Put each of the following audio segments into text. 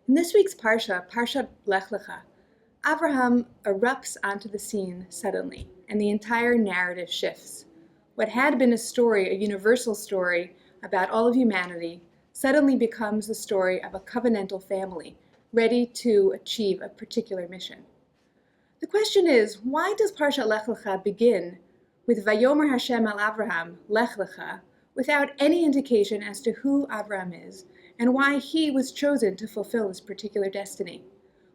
In this week's Parsha, parshat Lech Lecha, Abraham erupts onto the scene suddenly, and the entire narrative shifts. What had been a story, a universal story about all of humanity, suddenly becomes the story of a covenantal family ready to achieve a particular mission. The question is, why does parshat Lech Lecha begin with Vayomer Hashem al Abraham, Lech Lecha, without any indication as to who Abraham is and why he was chosen to fulfill this particular destiny?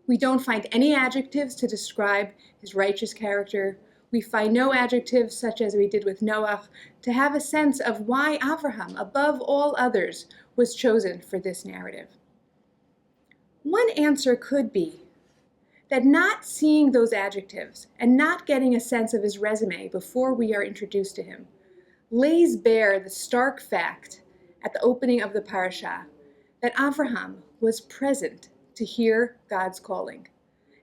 We don't find any adjectives to describe his righteous character. We find no adjectives, such as we did with Noach, to have a sense of why Abraham, above all others, was chosen for this narrative. One answer could be that not seeing those adjectives and not getting a sense of his resume before we are introduced to him lays bare the stark fact at the opening of the Parsha that Abraham was present to hear God's calling.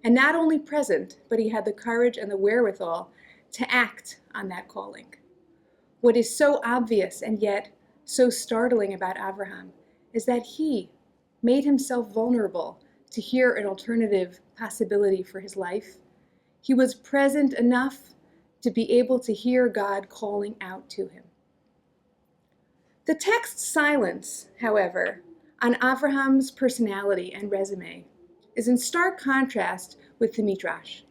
And not only present, but he had the courage and the wherewithal to act on that calling. What is so obvious and yet so startling about Abraham is that he made himself vulnerable to hear an alternative possibility for his life. He was present enough to be able to hear God calling out to him. The text's silence, however, on Abraham's personality and resume is in stark contrast with the Midrash.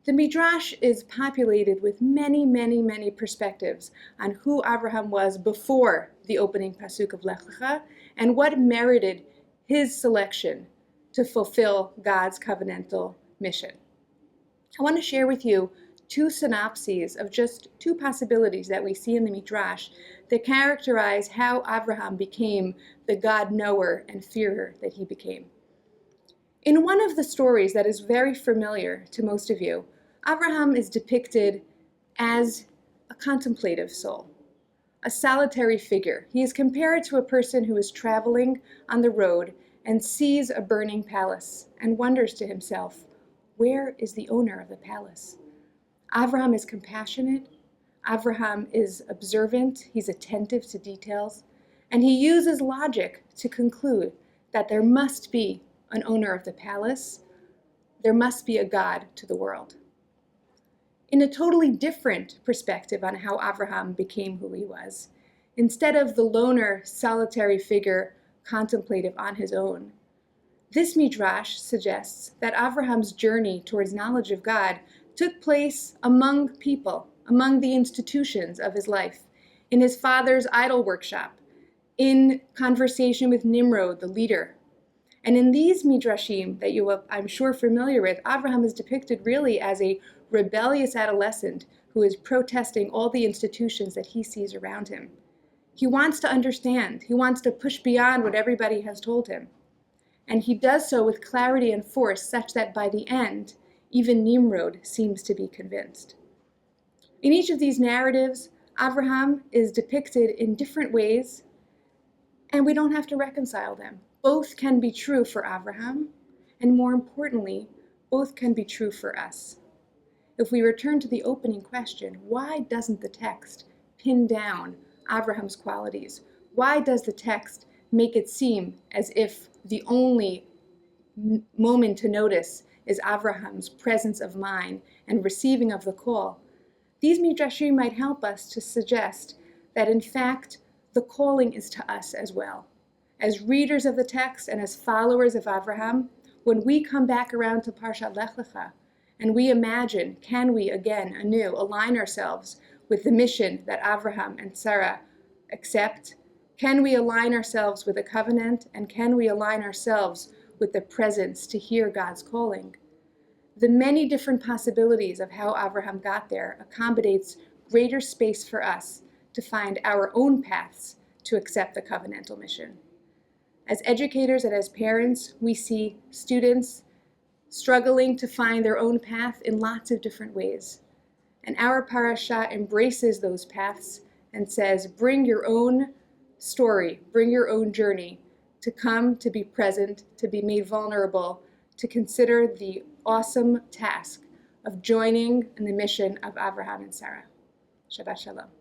The Midrash is populated with many perspectives on who Abraham was before the opening pasuk of Lech Lecha and what merited his selection to fulfill God's covenantal mission. I want to share with you two synopses of just two possibilities that we see in the Midrash that characterize how Abraham became the God-knower and fearer that he became. In one of the stories that is very familiar to most of you, Abraham is depicted as a contemplative soul, a solitary figure. He is compared to a person who is traveling on the road and sees a burning palace and wonders to himself, where is the owner of the palace? Abraham is compassionate. Abraham is observant. He's attentive to details. And he uses logic to conclude that there must be an owner of the palace. There must be a God to the world. In a totally different perspective on how Abraham became who he was, instead of the loner, solitary figure contemplative on his own, this Midrash suggests that Abraham's journey towards knowledge of God took place among people, among the institutions of his life, in his father's idol workshop, in conversation with Nimrod, the leader. And in these Midrashim that you are, I'm sure, familiar with, Abraham is depicted really as a rebellious adolescent who is protesting all the institutions that he sees around him. He wants to understand. He wants to push beyond what everybody has told him. And he does so with clarity and force, such that by the end, even Nimrod seems to be convinced. In each of these narratives, Abraham is depicted in different ways, and we don't have to reconcile them. Both can be true for Abraham, and more importantly, both can be true for us. If we return to the opening question, why doesn't the text pin down Abraham's qualities? Why does the text make it seem as if the only moment to notice is Abraham's presence of mind and receiving of the call? These Midrashim might help us to suggest that in fact the calling is to us as well. As readers of the text and as followers of Abraham, when we come back around to parshat Lech Lecha and we imagine, can we again anew align ourselves with the mission that Abraham and Sarah accept? Can we align ourselves with a covenant, and can we align ourselves with the presence to hear God's calling? The many different possibilities of how Abraham got there accommodates greater space for us to find our own paths to accept the covenantal mission. As educators and as parents, we see students struggling to find their own path in lots of different ways. And our parasha embraces those paths and says, bring your own story, bring your own journey to come, to be present, to be made vulnerable, to consider the awesome task of joining in the mission of Abraham and Sarah. Shabbat Shalom.